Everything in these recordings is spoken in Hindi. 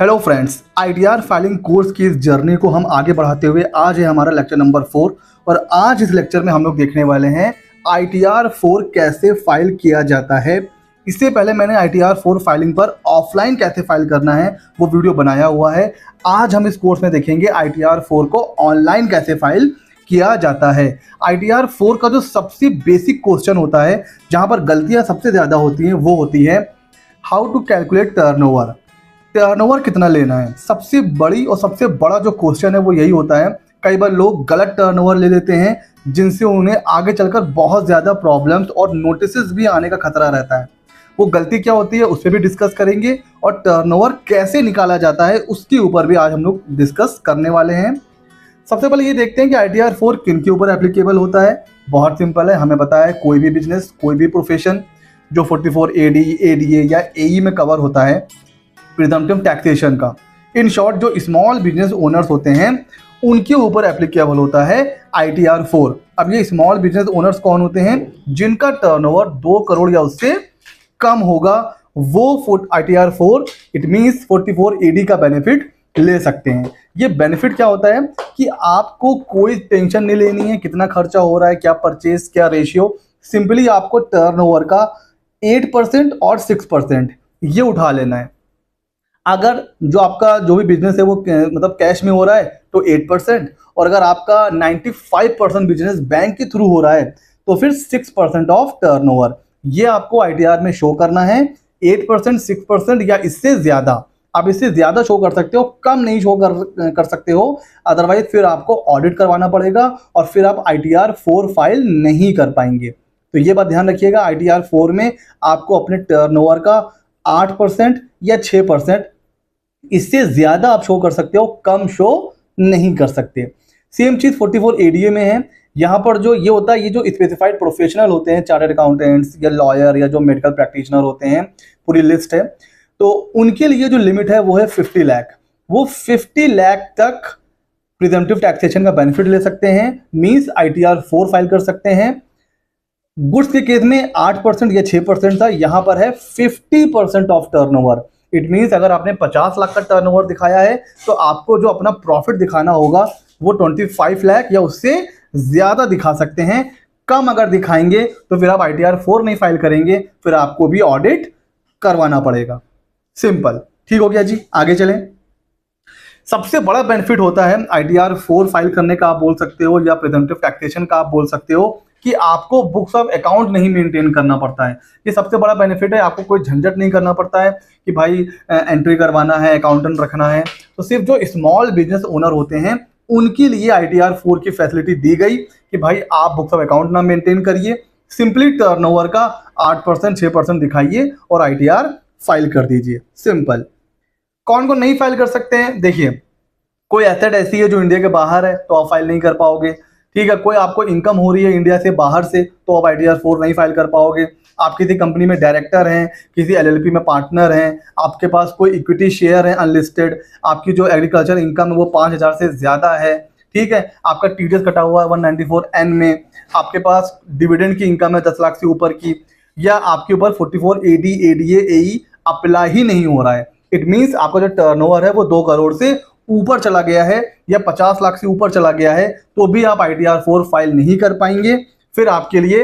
Hello friends, ITR filing course की इस जर्नी को हम आगे बढ़ाते हुए आज है हमारा लेक्चर नंबर 4। और आज इस लेक्चर में हम लोग देखने वाले हैं आईटीआर 4 कैसे फाइल किया जाता है। इससे पहले मैंने आईटीआर 4 फाइलिंग पर ऑफलाइन कैसे फाइल करना है वो वीडियो बनाया हुआ है। आज हम इस कोर्स में देखेंगे आईटीआर 4 को ऑनलाइन कैसे फाइल किया जाता है। आईटीआर 4 का जो सबसे बेसिक क्वेश्चन होता है, जहाँ पर गलतियाँ सबसे ज़्यादा होती हैं, वो होती है how to calculate turnover. Turnover कितना लेना है, सबसे बड़ी और सबसे बड़ा जो क्वेश्चन है वो यही होता है। कई बार लोग गलत टर्नओवर ले लेते हैं, जिनसे उन्हें आगे चलकर बहुत ज़्यादा प्रॉब्लम्स और नोटिसेस भी आने का खतरा रहता है। वो गलती क्या होती है उस पर भी डिस्कस करेंगे, और टर्नओवर कैसे निकाला जाता है उसके ऊपर भी आज हम लोग डिस्कस करने वाले हैं। सबसे पहले ये देखते हैं कि आईटीआर 4 किन के ऊपर एप्लीकेबल होता है। बहुत सिंपल है, हमें पता है कोई भी बिजनेस, कोई भी प्रोफेशन जो 44 AD, ADA या AE में कवर होता है प्रिजम्पटिव टैक्सेशन का। इन शॉर्ट जो स्मॉल बिजनेस ओनर्स होते हैं उनके ऊपर एप्लीकेबल होता है आईटीआर 4। अब ये स्मॉल बिजनेस ओनर्स कौन होते हैं? जिनका टर्नओवर 2 करोड़ या उससे कम होगा, वो आईटीआर 4 इट मीन्स 44 AD का बेनिफिट ले सकते हैं। ये बेनिफिट क्या होता है कि आपको कोई टेंशन नहीं लेनी है कितना खर्चा हो रहा है, क्या परचेज, क्या रेशियो। सिंपली आपको टर्नओवर का 8% और 6% ये उठा लेना है। अगर जो आपका जो भी बिजनेस है वो मतलब कैश में हो रहा है तो 8%, और अगर आपका 95% बिजनेस बैंक के थ्रू हो रहा है तो फिर 6% ऑफ टर्नओवर। ये आपको आईटीआर में शो करना है। 8%, 6% या इससे ज़्यादा। आप इससे ज़्यादा शो कर सकते हो, कम नहीं शो कर सकते हो, अदरवाइज फिर आपको ऑडिट करवाना पड़ेगा और फिर आप आईटीआर 4 फाइल नहीं कर पाएंगे। तो ये बात ध्यान रखिएगा, आईटीआर 4 में आपको अपने टर्नओवर का 8% या 6%, इससे ज़्यादा आप शो कर सकते हो, कम शो नहीं कर सकते। सेम चीज़ 44 ADA में है। यहाँ पर जो ये होता है, ये जो स्पेसिफाइड प्रोफेशनल होते हैं, चार्टर्ड अकाउंटेंट्स या लॉयर या जो मेडिकल प्रैक्टिशनर होते हैं, पूरी लिस्ट है, तो उनके लिए जो लिमिट है वो है 50 लाख। वो 50 लाख तक प्रिजम्पटिव टैक्सेशन का बेनिफिट ले सकते हैं, मीन्स आईटीआर 4 फाइल कर सकते हैं। गुड्स के केस में 8% या 6% था, यहाँ पर है 50% ऑफ टर्नओवर। इट मीन्स अगर आपने 50 लाख का टर्नओवर दिखाया है तो आपको जो अपना प्रॉफिट दिखाना होगा वो 25 लाख या उससे ज़्यादा दिखा सकते हैं। कम अगर दिखाएंगे तो फिर आप आईटीआर 4 नहीं फाइल करेंगे, फिर आपको भी ऑडिट करवाना पड़ेगा। सिंपल, ठीक हो गया जी। आगे चलें। सबसे बड़ा बेनिफिट होता है आईटीआर 4 फाइल करने का, आप बोल सकते हो, या प्रिजम्पटिव टैक्सेशन का आप बोल सकते हो, कि आपको बुक्स ऑफ अकाउंट नहीं मेंटेन करना पड़ता है। ये सबसे बड़ा बेनिफिट है। आपको कोई झंझट नहीं करना पड़ता है कि भाई एंट्री करवाना है, अकाउंटेंट रखना है। तो सिर्फ जो स्मॉल बिजनेस ओनर होते हैं उनके लिए आईटीआर 4 की फैसिलिटी दी गई कि भाई आप बुक्स ऑफ अकाउंट ना मेंटेन करिए, सिंपली टर्नओवर का 8%, 6% दिखाइए और आईटीआर फाइल कर दीजिए। सिंपल। कौन कौन नहीं फाइल कर सकते हैं? देखिए, कोई एसेट ऐसी है जो इंडिया के बाहर है तो आप फाइल नहीं कर पाओगे। ठीक है, कोई आपको इनकम हो रही है इंडिया से बाहर से तो आप आईटीआर 4 नहीं फाइल कर पाओगे। आप किसी कंपनी में डायरेक्टर हैं, किसी LLP में पार्टनर हैं, आपके पास कोई इक्विटी शेयर है अनलिस्टेड, आपकी जो एग्रीकल्चर इनकम है वो 5000 से ज़्यादा है, ठीक है, आपका TDS कटा हुआ है 194N में, आपके पास डिविडेंड की इनकम है 10 लाख से ऊपर की, या आपके ऊपर 44 AD, ADA, AE अप्लाई ही नहीं हो रहा है। इट मीन्स आपका जो टर्नओवर है वो 2 करोड़ से ऊपर चला गया है या 50 लाख से ऊपर चला गया है, तो भी आप आईटीआर 4 फाइल नहीं कर पाएंगे। फिर आपके लिए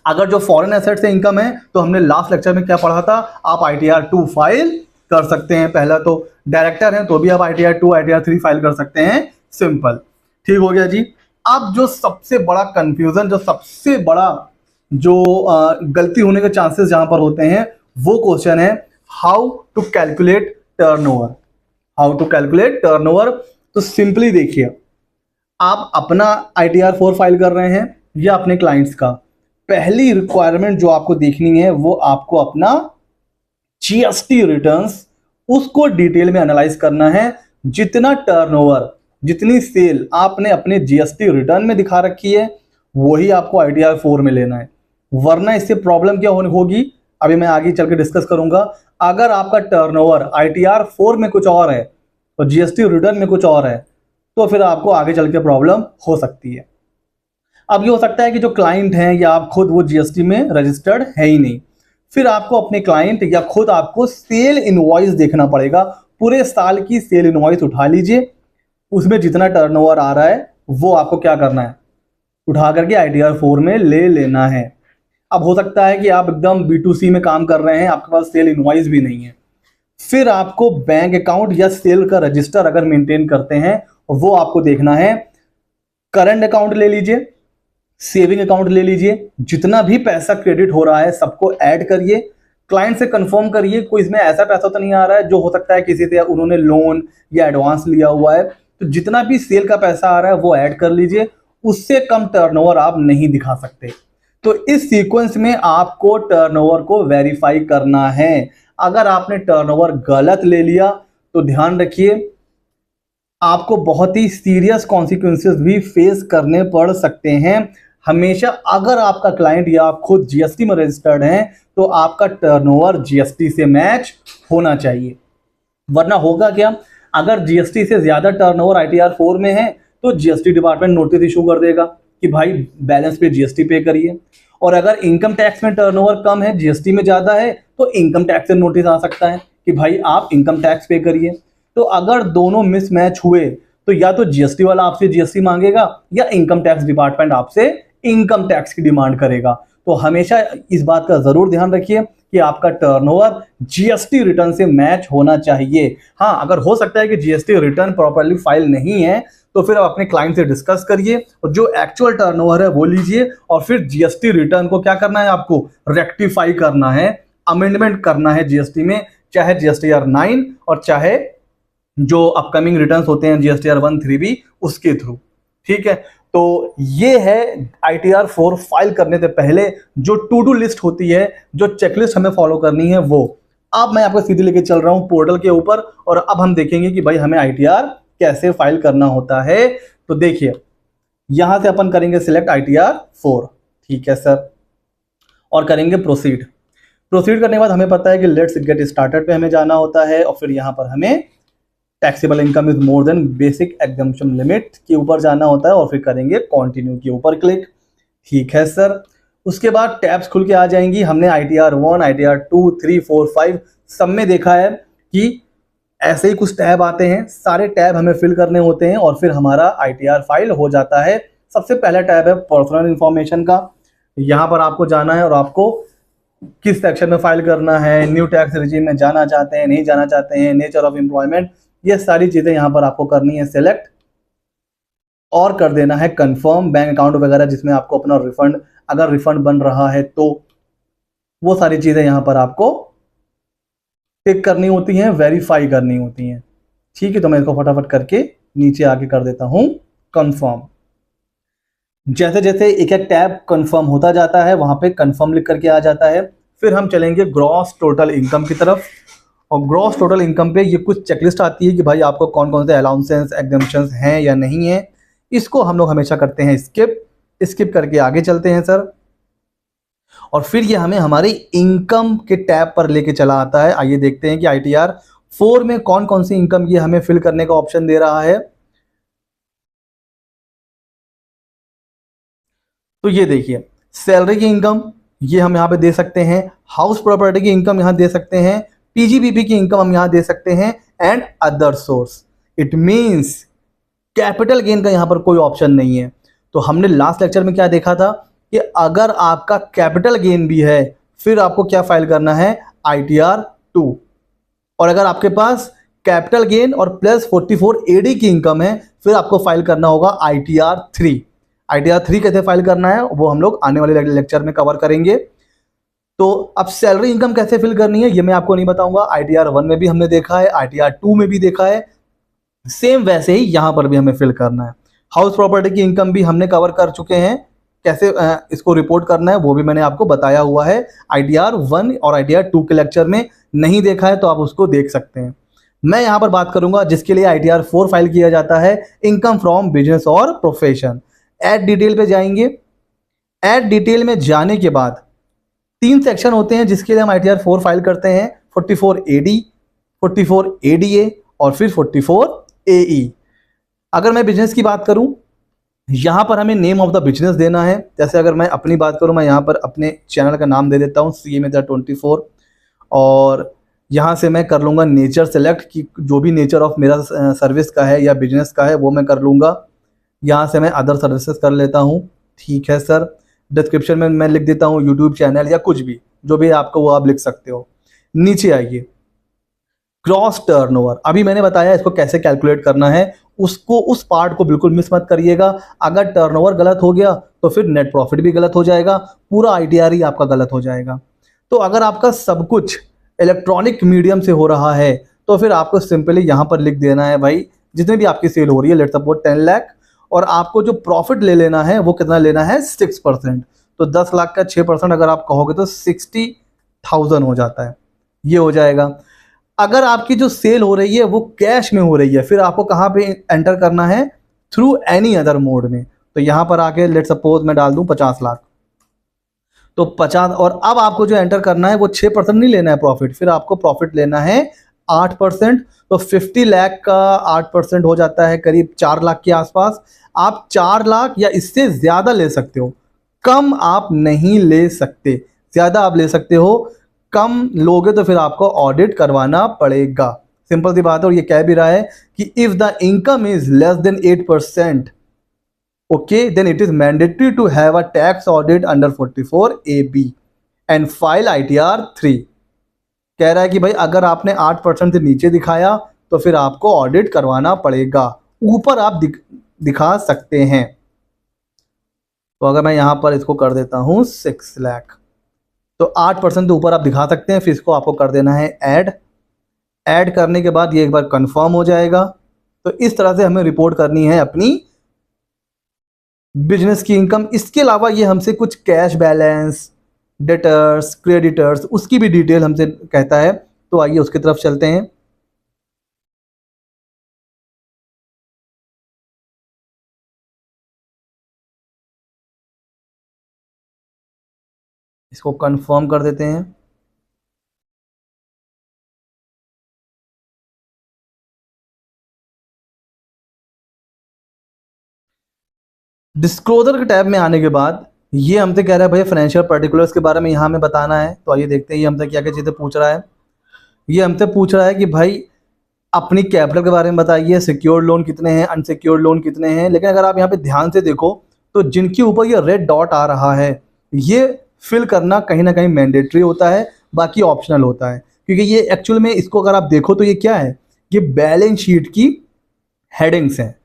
अगर जो फॉरेन एसेट से इनकम है, तो हमने लास्ट लेक्चर में क्या पढ़ा था, आप आईटीआर 2 फाइल कर सकते हैं। पहला तो डायरेक्टर हैं तो भी आप आईटीआर 2, आईटीआर 3 फाइल कर सकते हैं। सिंपल, ठीक हो गया जी। अब जो सबसे बड़ा कंफ्यूजन, जो सबसे बड़ा जो गलती होने के चांसेस जहां पर होते हैं, वो क्वेश्चन है how to calculate turnover. How to calculate turnover. तो सिंपली देखिए, आप अपना आईटीआर 4 फाइल कर रहे हैं या अपने क्लाइंट्स का, पहली रिक्वायरमेंट जो आपको देखनी है वो आपको अपना जीएसटी रिटर्न्स, उसको डिटेल में एनालाइज करना है। जितना टर्नओवर, जितनी सेल आपने अपने जीएसटी रिटर्न में दिखा रखी है वही आपको आईटीआर 4 में लेना है, वरना इससे प्रॉब्लम क्या होगी अभी मैं आगे चल के डिस्कस करूंगा। अगर आपका टर्नओवर आईटीआर 4 में कुछ और है और जीएसटी रिटर्न में कुछ और है तो फिर आपको आगे चल के प्रॉब्लम हो सकती है। अब ये हो सकता है कि जो क्लाइंट हैं या आप खुद वो जीएसटी में रजिस्टर्ड है ही नहीं, फिर आपको अपने क्लाइंट या खुद आपको सेल इनवॉइस देखना पड़ेगा, पूरे साल की सेल इनवॉइस उठा लीजिए, उसमें जितना टर्नओवर आ रहा है वो आपको क्या करना है, उठा करके ITR 4 में ले लेना है। अब हो सकता है कि आप एकदम B2C में काम कर रहे हैं, आपके पास सेल इनवॉइस भी नहीं है, फिर आपको बैंक अकाउंट या सेल का रजिस्टर अगर मेंटेन करते हैं वो आपको देखना है। करंट अकाउंट ले लीजिए, सेविंग अकाउंट ले लीजिए, जितना भी पैसा क्रेडिट हो रहा है सबको ऐड करिए, क्लाइंट से कंफर्म करिए कोई इसमें ऐसा पैसा तो नहीं आ रहा है जो हो सकता है किसी से उन्होंने लोन या एडवांस लिया हुआ है। तो जितना भी सेल का पैसा आ रहा है वो ऐड कर लीजिए, उससे कम टर्नओवर आप नहीं दिखा सकते। तो इस सीक्वेंस में आपको टर्नओवर को वेरीफाई करना है। अगर आपने टर्नओवर गलत ले लिया तो ध्यान रखिए आपको बहुत ही सीरियस कॉन्सिक्वेंसेस भी फेस करने पड़ सकते हैं। हमेशा अगर आपका क्लाइंट या आप खुद GST में रजिस्टर्ड हैं तो आपका टर्नओवर GST से मैच होना चाहिए, वरना होगा क्या, अगर GST से ज्यादा टर्नओवर ITR 4 में है तो GST डिपार्टमेंट नोटिस इशू कर देगा कि भाई बैलेंस पे GST पे करिए, और अगर इनकम टैक्स में टर्नओवर कम है GST में ज्यादा है तो इनकम टैक्स से नोटिस आ सकता है कि भाई आप इनकम टैक्स पे करिए। तो अगर दोनों मिसमैच हुए तो या तो GST वाला आपसे GST मांगेगा या इनकम टैक्स डिपार्टमेंट आपसे इनकम टैक्स की डिमांड करेगा। तो हमेशा इस बात का जरूर ध्यान रखिए कि आपका टर्नओवर GST रिटर्न से मैच होना चाहिए। हाँ, अगर हो सकता है कि GST रिटर्न प्रॉपर्ली फाइल नहीं है तो फिर आप अपने क्लाइंट से डिस्कस करिए और जो एक्चुअल टर्नओवर है वो लीजिए, और फिर GST रिटर्न को क्या करना है, आपको रेक्टिफाई करना है, अमेंडमेंट करना है GST में, चाहे GSTR 9 और चाहे जो अपकमिंग रिटर्न्स होते हैं GSTR 1, 3B उसके थ्रू। ठीक है, तो ये है ITR 4 फाइल करने से पहले जो टू डू लिस्ट होती है, जो चेकलिस्ट हमें फॉलो करनी है वो। अब मैं आपको सीधे लेके चल रहा हूं पोर्टल के ऊपर और अब हम देखेंगे कि भाई हमें ITR कैसे फाइल करना होता है। तो देखिए यहां से अपन करेंगे सिलेक्ट ITR 4, ठीक है सर, और करेंगे प्रोसीड। प्रोसीड करने के बाद हमें पता है कि लेट्स गेट स्टार्टेड पे हमें जाना होता है और फिर यहां पर हमें taxable income is more than basic exemption limit के ऊपर जाना होता है और फिर करेंगे कंटिन्यू के ऊपर क्लिक। ठीक है सर, उसके बाद टैब्स खुल के आ जाएंगी। हमने ITR 1, ITR 2, 3, 4, 5 सब में देखा है कि ऐसे ही कुछ टैब आते हैं, सारे टैब हमें फिल करने होते हैं और फिर हमारा ITR फाइल हो जाता है। सबसे पहला टैब है पर्सनल इंफॉर्मेशन का, यहाँ पर आपको जाना है और आपको किस सेक्शन में फाइल करना है, न्यू टैक्स रिजीम में जाना चाहते हैं, नहीं जाना चाहते हैं, नेचर ऑफ एम्प्लॉयमेंट, ये सारी चीजें यहाँ पर आपको करनी है सिलेक्ट और कर देना है कंफर्म। बैंक अकाउंट वगैरह जिसमें आपको अपना रिफंड, अगर रिफंड बन रहा है तो वो सारी चीजें यहाँ पर आपको टिक करनी होती हैं, वेरीफाई करनी होती हैं। ठीक है, तो मैं इसको फटाफट करके नीचे आके कर देता हूं कंफर्म। जैसे जैसे एक एक टैब कंफर्म होता जाता है वहां पे कंफर्म लिख करके आ जाता है। फिर हम चलेंगे ग्रॉस टोटल इनकम की तरफ, और ग्रॉस टोटल इनकम पे ये कुछ चेकलिस्ट आती है कि भाई आपको कौन कौन से अलाउंसेस एग्जम्पशंस हैं या नहीं है। इसको हम लोग हमेशा करते हैं स्किप करके आगे चलते हैं सर, और फिर ये हमें हमारी इनकम के टैब पर लेके चला आता है। आइए देखते हैं कि ITR 4 में कौन कौन सी इनकम ये हमें फिल करने का ऑप्शन दे रहा है। तो ये देखिए सैलरी की इनकम ये हम यहाँ पे दे सकते हैं, हाउस प्रॉपर्टी की इनकम यहाँ दे सकते हैं, PGBP की इनकम हम यहाँ दे सकते हैं and other source. It means capital gain का यहाँ पर कोई ऑप्शन नहीं है। तो हमने लास्ट लेक्चर में क्या देखा था कि अगर आपका कैपिटल गेन भी है फिर आपको क्या फाइल करना है, ITR 2, और अगर आपके पास कैपिटल गेन और प्लस 44 AD की इनकम है फिर आपको फाइल करना होगा ITR 3। ITR 3 कैसे फाइल करना है वो हम लोग आने वाले लेक्चर में कवर करेंगे। तो अब सैलरी इनकम कैसे फिल करनी है ये मैं आपको नहीं बताऊंगा, ITR 1 में भी हमने देखा है, ITR 2 में भी देखा है, सेम वैसे ही यहां पर भी हमें फिल करना है। हाउस प्रॉपर्टी की इनकम भी हमने कवर कर चुके हैं, कैसे इसको रिपोर्ट करना है वो भी मैंने आपको बताया हुआ है। ITR 1 और ITR 2 के लेक्चर में नहीं देखा है तो आप उसको देख सकते हैं। मैं यहां पर बात करूंगा जिसके लिए ITR 4 फाइल किया जाता है, इनकम फ्रॉम बिजनेस और प्रोफेशन। ऐड डिटेल पे जाएंगे, ऐड डिटेल में जाने के बाद 3 सेक्शन होते हैं जिसके लिए हम ITR 4 फाइल करते हैं, 44 AD, 44 ADA और फिर 44 AE। अगर मैं बिजनेस की बात करूं यहां पर हमें नेम ऑफ द बिजनेस देना है। जैसे अगर मैं अपनी बात करूं, मैं यहां पर अपने चैनल का नाम दे देता हूं CA Mehta 24, और यहाँ से मैं कर लूँगा नेचर सेलेक्ट कि जो भी नेचर ऑफ मेरा सर्विस का है या बिजनेस का है वो मैं कर लूँगा। यहाँ से मैं अदर सर्विसेज कर लेता हूँ। ठीक है सर। डिस्क्रिप्शन में मैं लिख देता हूँ यूट्यूब चैनल या कुछ भी, जो भी आपको वो आप लिख सकते हो। नीचे आइए, क्रॉस टर्नओवर। अभी मैंने बताया इसको कैसे कैलकुलेट करना है, उसको उस पार्ट को बिल्कुल मिस मत करिएगा। अगर टर्नओवर गलत हो गया तो फिर नेट प्रॉफिट भी गलत हो जाएगा, पूरा आईटीआर ही आपका गलत हो जाएगा। तो अगर आपका सब कुछ इलेक्ट्रॉनिक मीडियम से हो रहा है तो फिर आपको सिंपली यहाँ पर लिख देना है भाई जितने भी आपकी सेल हो रही है, लेट सपोज 10 लाख, और आपको जो प्रॉफिट ले लेना है वो कितना लेना है, 6%। तो 10 लाख का 6% अगर आप कहोगे तो 60,000 हो जाता है, ये हो जाएगा। अगर आपकी जो सेल हो रही है वो कैश में हो रही है, फिर आपको कहाँ पे एंटर करना है, थ्रू एनी अदर मोड में। तो यहाँ पर आके लेट सपोज मैं डाल दूँ 50 लाख, तो 50, और अब आपको जो एंटर करना है वो 6% नहीं लेना है प्रॉफिट, फिर आपको प्रॉफिट लेना है 8%। तो 50 लाख का 8% हो जाता है करीब 4 लाख के आसपास। आप 4 लाख या इससे ज़्यादा ले सकते हो, कम आप नहीं ले सकते। ज़्यादा आप ले सकते हो, कम लोगे तो फिर आपको ऑडिट करवाना पड़ेगा। सिंपल सी बात है। और ये कह भी रहा है कि if the income is less than 8%, okay, then it is mandatory to have a tax audit under 44AB and file ITR 3। कह रहा है कि भाई अगर आपने 8% से नीचे दिखाया तो फिर आपको ऑडिट करवाना पड़ेगा, ऊपर आप दिखा सकते हैं। तो अगर मैं यहाँ पर इसको कर देता हूँ 6 लाख, तो 8% से ऊपर आप दिखा सकते हैं। फिर इसको आपको कर देना है ऐड करने के बाद ये एक बार कंफर्म हो जाएगा। तो इस तरह से हमें रिपोर्ट करनी है अपनी बिजनेस की इनकम। इसके अलावा ये हमसे कुछ कैश बैलेंस, डेटर्स, क्रेडिटर्स, उसकी भी डिटेल हमसे कहता है। तो आइए उसकी तरफ चलते हैं। इसको कंफर्म कर देते हैं। डिस्क्लोजर के टैब में आने के बाद ये हमसे कह रहा है भाई फाइनेंशियल पर्टिकुलर्स के बारे में यहाँ हमें बताना है। तो आइए देखते हैं ये हमसे क्या क्या चीज़ें पूछ रहा है। ये हमसे पूछ रहा है कि भाई अपनी कैपिटल के बारे में बताइए, सिक्योर्ड लोन कितने हैं, अनसिक्योर्ड लोन कितने हैं। लेकिन अगर आप यहाँ पे ध्यान से देखो तो जिनके ऊपर ये रेड डॉट आ रहा है ये फिल करना कहीं ना कहीं मैंडेटरी होता है, बाकी ऑप्शनल होता है। क्योंकि ये एक्चुअल में इसको अगर आप देखो तो ये क्या है, ये बैलेंस शीट की हेडिंग्स हैं।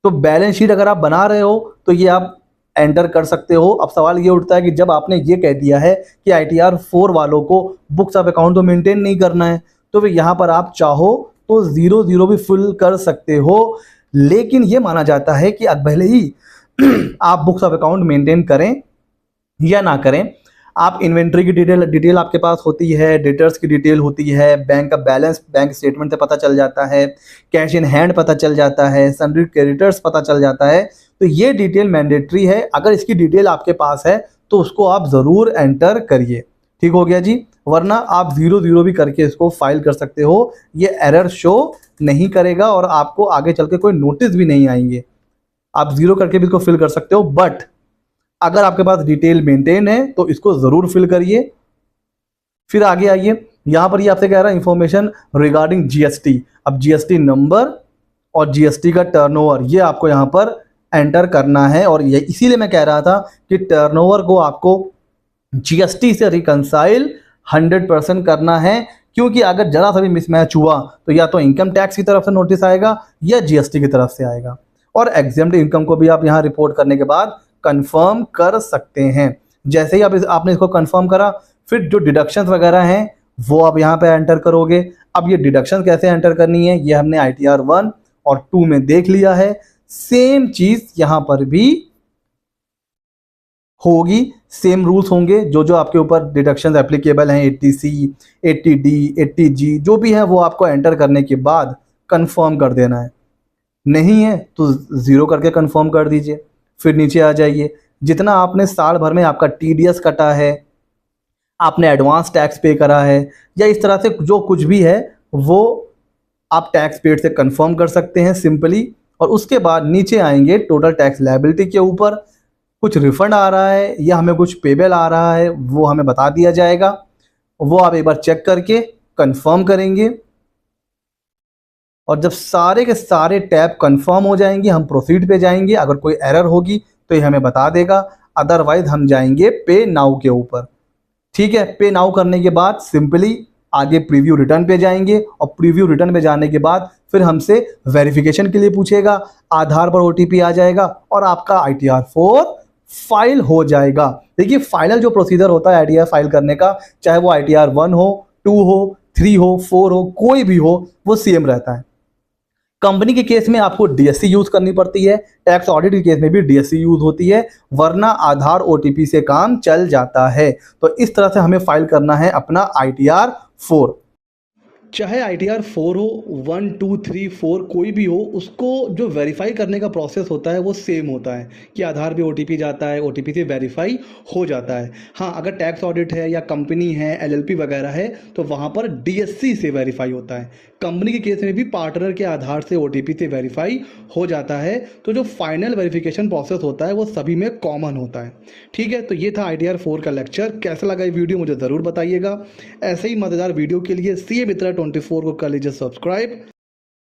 तो बैलेंस शीट अगर आप बना रहे हो तो ये आप एंटर कर सकते हो। अब सवाल ये उठता है कि जब आपने ये कह दिया है कि ITR 4 वालों को बुक्स ऑफ अकाउंट तो मेंटेन नहीं करना है, तो फिर यहाँ पर आप चाहो तो 0 भी फिल कर सकते हो। लेकिन ये माना जाता है कि अब भले ही आप बुक्स ऑफ अकाउंट मेंटेन करें या ना करें, आप इन्वेंट्री की डिटेल आपके पास होती है, डेटर्स की डिटेल होती है, बैंक का बैलेंस बैंक स्टेटमेंट से पता चल जाता है, कैश इन हैंड पता चल जाता है, सन्ड्री क्रेडिटर्स पता चल जाता है। तो ये डिटेल मैंडेटरी है। अगर इसकी डिटेल आपके पास है तो उसको आप ज़रूर एंटर करिए। ठीक हो गया जी। वरना आप 0 भी करके इसको फाइल कर सकते हो, ये एरर शो नहीं करेगा और आपको आगे चल के कोई नोटिस भी नहीं आएंगे। आप 0 करके भी इसको फिल कर सकते हो, बट अगर आपके पास डिटेल मेंटेन है तो इसको ज़रूर फिल करिए। फिर आगे आइए, यहाँ पर ये आपसे कह रहा है इंफॉर्मेशन रिगार्डिंग GST। अब GST नंबर और GST का टर्नओवर ये आपको यहाँ पर एंटर करना है। और ये इसीलिए मैं कह रहा था कि टर्नओवर को आपको GST से रिकंसाइल 100% करना है, क्योंकि अगर जरा सा भी मिसमैच हुआ तो या तो इनकम टैक्स की तरफ से नोटिस आएगा या GST की तरफ से आएगा। और एग्जेम्प्ट इनकम को भी आप यहाँ रिपोर्ट करने के बाद कंफर्म कर सकते हैं। जैसे ही आपने इसको कंफर्म करा, फिर जो डिडक्शंस वगैरह हैं वो आप यहाँ पे एंटर करोगे। अब ये डिडक्शन कैसे एंटर करनी है ये हमने ITR 1 और 2 में देख लिया है। सेम चीज़ यहाँ पर भी होगी, सेम रूल्स होंगे। जो आपके ऊपर डिडक्शंस एप्लीकेबल हैं 80C, 80D, 80G जो भी है वो आपको एंटर करने के बाद कंफर्म कर देना है। नहीं है तो 0 करके कंफर्म कर दीजिए। फिर नीचे आ जाइए, जितना आपने साल भर में आपका TDS कटा है, आपने एडवांस टैक्स पे करा है, या इस तरह से जो कुछ भी है वो आप टैक्स पेड से कंफर्म कर सकते हैं सिंपली। और उसके बाद नीचे आएंगे टोटल टैक्स लायबिलिटी के ऊपर, कुछ रिफंड आ रहा है या हमें कुछ पेबल आ रहा है वो हमें बता दिया जाएगा। वो आप एक बार चेक करके कंफर्म करेंगे और जब सारे के सारे टैब कंफर्म हो जाएंगे हम प्रोसीड पे जाएंगे। अगर कोई एरर होगी तो ये हमें बता देगा, अदरवाइज हम जाएंगे पे नाउ के ऊपर। ठीक है, पे नाउ करने के बाद सिंपली आगे प्रीव्यू रिटर्न पे जाएंगे और प्रीव्यू रिटर्न पे जाने के बाद फिर हमसे वेरिफिकेशन के लिए पूछेगा, आधार पर ओटीपी आ जाएगा और आपका ITR4 फाइल हो जाएगा। देखिए फाइनल जो प्रोसीजर होता है ITR फाइल करने का, चाहे वो ITR1 हो, 2 हो, 3 हो, 4 हो, कोई भी हो, वो सेम रहता है। कंपनी के केस में आपको DSC यूज करनी पड़ती है, टैक्स ऑडिट के केस में भी DSC यूज होती है, वरना आधार OTP से काम चल जाता है। तो इस तरह से हमें फाइल करना है अपना ITR4। चाहे ITR4 हो, 1, 2, 3, 4 कोई भी हो, उसको जो वेरीफाई करने का प्रोसेस होता है वो सेम होता है कि आधार पे OTP जाता है, OTP से वेरीफाई हो जाता है। हाँ, अगर टैक्स ऑडिट है या कंपनी है, LLP वगैरह है, तो वहाँ पर DSC से वेरीफाई होता है। कंपनी के केस में भी पार्टनर के आधार से OTP से वेरीफाई हो जाता है। तो जो फाइनल वेरिफिकेशन प्रोसेस होता है वो सभी में कॉमन होता है। ठीक है, तो ये था ITR4 का लेक्चर। कैसा लगा ये वीडियो मुझे ज़रूर बताइएगा। ऐसे ही मज़ेदार वीडियो के लिए CA Mitra 24 को कर लीजिए सब्सक्राइब।